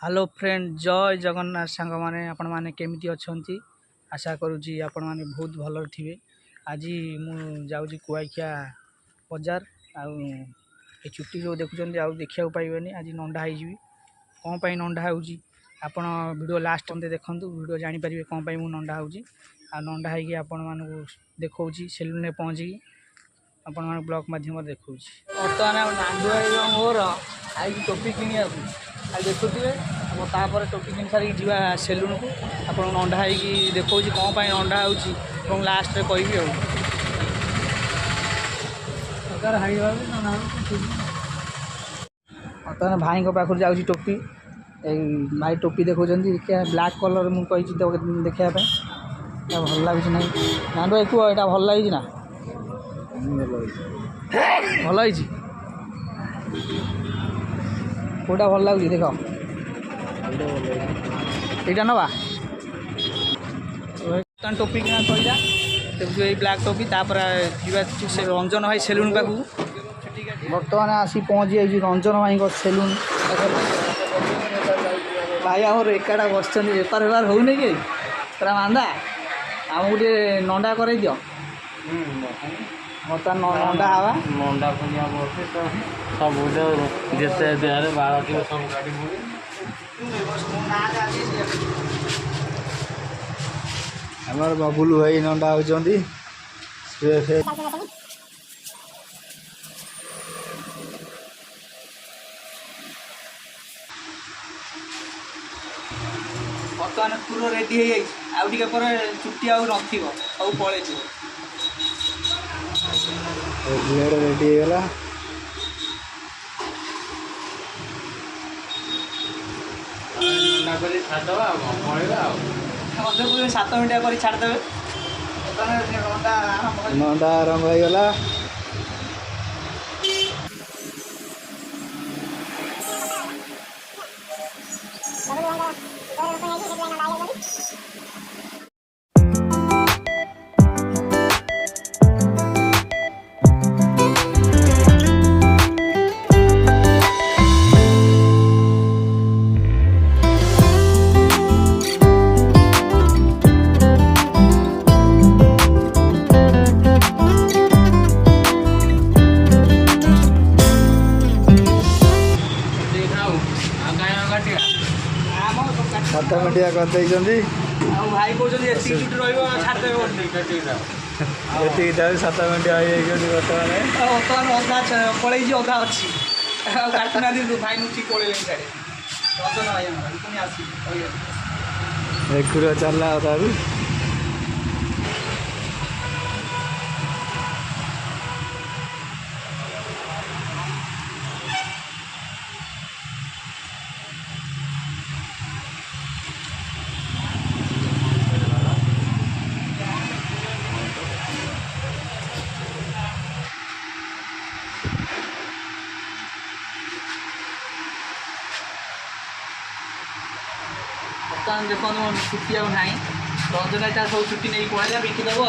Hello friend जय जगन्नाथ सांग मैंने आपण मैंने केमी अच्छा आशा करुँची आपण मैंने बहुत भल थे। आज मुझे कुआखिया बजार आ चुट्टी जो देखुं आउ देखा पाइबे आज नंडा हो कौन पाई नंडा हो वीडियो लास्ट अंत देखूँ वीडियो जानीपर कौन पाई मुझे नंडा हो नंडा होगी आपण मानक देखा सेलून में पहुँची आपण मान ब्लॉग मध्यम देखा बर्तमान नांदुआ मोर आई टोपी किनिया देखुए तापर टोपी किन सारी जा सेलून को आप नंडा होगी देखा कौन पाई नंडा हो लास्ट रे कहि बर्तमान भाई पाखर जाऊँगी टोपी भाई टोपी देखा ब्लैक कलर मुझे देखा भल लगुच ना नांदुआ कह यहाँ भल लगी ना भल कौटा भल लगुच देख यहाँ नवा टोपी किना कहला ये ब्लैक टोपी तापर से रंजन भाई सेलून पाक बर्तमान आसी पहुँची जाइए रंजन भाई सेलून भाई आम एकाटा बस बेपार बेपार होने कि पूरा मांदा आम गोटे नंडा कर दियो बर्तमान नंडा हवा नंडा सब जिते देह 12 किलो सब गाड़ी हमार बबुलू भाई नंडा होती बर्तमान पूरा रेडी हो चुट्टी आउ नथिबो सब पळे रेडी होगा छाड़देव 7 मिनट कर छाड़देवे नंडा आरंभ होगा सात मिनटिया कर भाई कहते छुट्टी रही 7 मिनटिया बर्तमान अधा पड़े अधा अच्छी काटुना भाई नुची पड़े साढ़े रंजन भाई पुणी आस चलला तारू बर्तमान देखो छुट्टी आउ ना रंजन भाई सब छुट्टी नहीं पड़ा बिकिदेव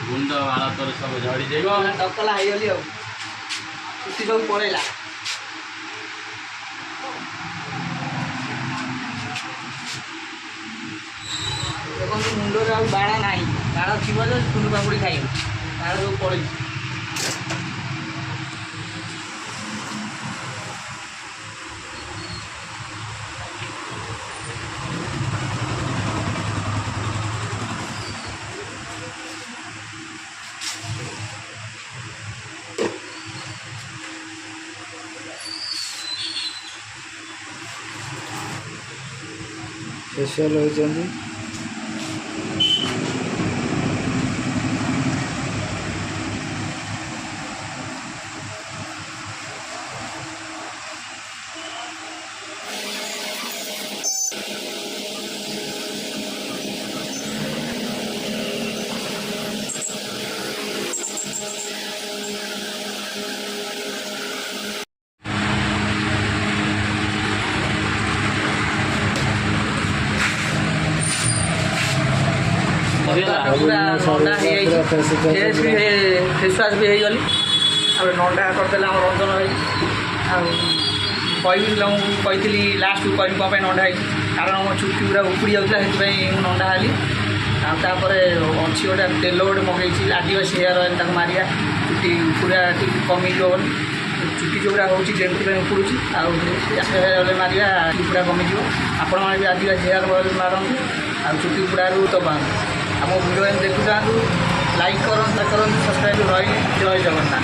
गुंड मार तोर सब झड़ी जाइए टकला होगली छुट्टी सब पड़ेगा देखो मुंडे आ बाड़ ना बाड़ थी चुनु पापुड़ी खाई बाड़ सब पड़े स्पेशल होती पूरा फेस वाश भी हो गली ଆଉ ନଣ୍ଡା କରିଦେଲେ ଆମ ରଞ୍ଜନ ଭାଇ। ଆଉ କହିଥିଲି ଲାଷ୍ଟକୁ କହିବି କ'ଣ ପାଇଁ ନଣ୍ଡା ହେଇଛି, କାରଣ ମୋ ଚୁଟି ପୁରା ଉପୁଡ଼ି ଯାଉଥିଲା, ସେଥିପାଇଁ ମୁଁ ନଣ୍ଡା ହେଲି। ଆଉ ତାପରେ ଅଛି ଗୋଟେ ତେଲ ଗୋଟେ ମଗେଇଛି ଆଦିବାସୀ ହେୟାର ଅଏଲ୍, ତାକୁ ମାରିବା ଚୁଟି ପୁରା ଟିକେ କମିଯିବ ବୋଲି। ଚୁଟି ଯେଉଁଗୁଡ଼ା ହେଉଛି ଯେମିତି ପାଇଁ ଉପୁଡ଼ୁଛି, ଆଉ ହେୟାର ଅଏଲ୍ ମାରିବା ଚୁଟି ପୁରା କମିଯିବ। ଆପଣମାନେ ବି ଆଦିବାସୀ ହେୟାର ଅଏଲ୍ ମାରନ୍ତୁ, ଆଉ ଚୁଟି ପୁରାରୁ ତ ପାଆନ୍ତୁ। ଆମ ଭିଡ଼ିଓ ଦେଖୁଥାନ୍ତୁ, ଲାଇକ୍ କରନ୍ତୁ, ସବସ୍କ୍ରାଇବ୍ ରହିଲେ। ଜୟ ଜଗନ୍ନାଥ।